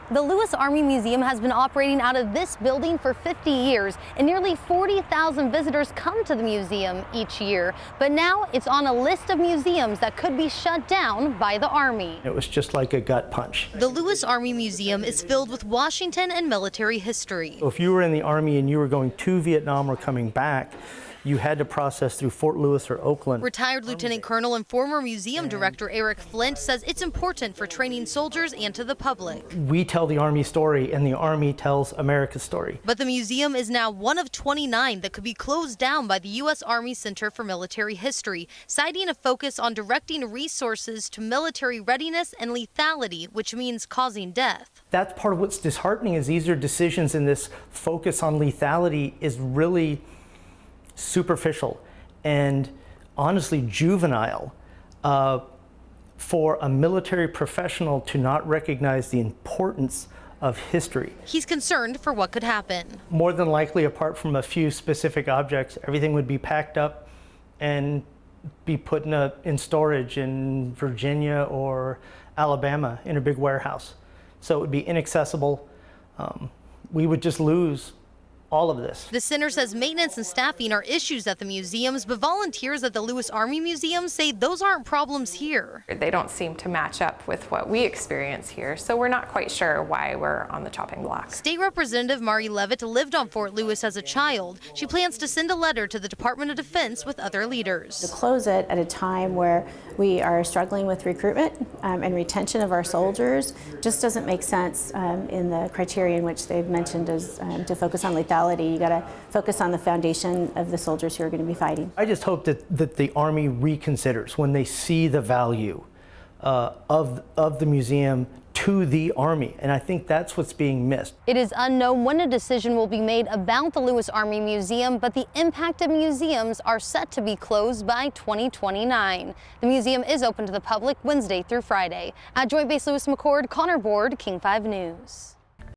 The Lewis Army Museum has been operating out of this building for 50 years, and nearly 40,000 visitors come to the museum each year. But now it's on a list of museums that could be shut down by the Army. It was just like a gut punch. The Lewis Army Museum is filled with Washington and military history. So if you were in the Army and you were going to Vietnam or coming back, you had to process through Fort Lewis or Oakland. Retired Lieutenant Colonel and former museum director Eric Flint says it's important for training soldiers and to the public. We tell the Army story and the Army tells America's story. But the museum is now one of 29 that could be closed down by the U.S. Army Center for Military History, citing a focus on directing resources to military readiness and lethality, which means causing death. That's part of what's disheartening is these are decisions, and this focus on lethality is really superficial and honestly juvenile for a military professional to not recognize the importance of history. He's concerned for what could happen. More than likely, apart from a few specific objects, everything would be packed up and be put in storage in Virginia or Alabama in a big warehouse. So it would be inaccessible. We would just lose all of this. The center says maintenance and staffing are issues at the museums, but volunteers at the Lewis Army Museum say those aren't problems here. They don't seem to match up with what we experience here, so we're not quite sure why we're on the chopping block. State Representative Mari Levitt lived on Fort Lewis as a child. She plans to send a letter to the Department of Defense with other leaders. To close it at a time where we are struggling with recruitment and retention of our soldiers just doesn't make sense in the criteria in which they've mentioned as to focus on lethality. You got to focus on the foundation of the soldiers who are going to be fighting. I just hope that the Army reconsiders when they see the value of the museum to the Army, and I think that's what's being missed. It is unknown when a decision will be made about the Lewis Army Museum, but the impacted museums are set to be closed by 2029. The museum is open to the public Wednesday through Friday. At Joint Base Lewis-McChord, Connor Board, King 5 News.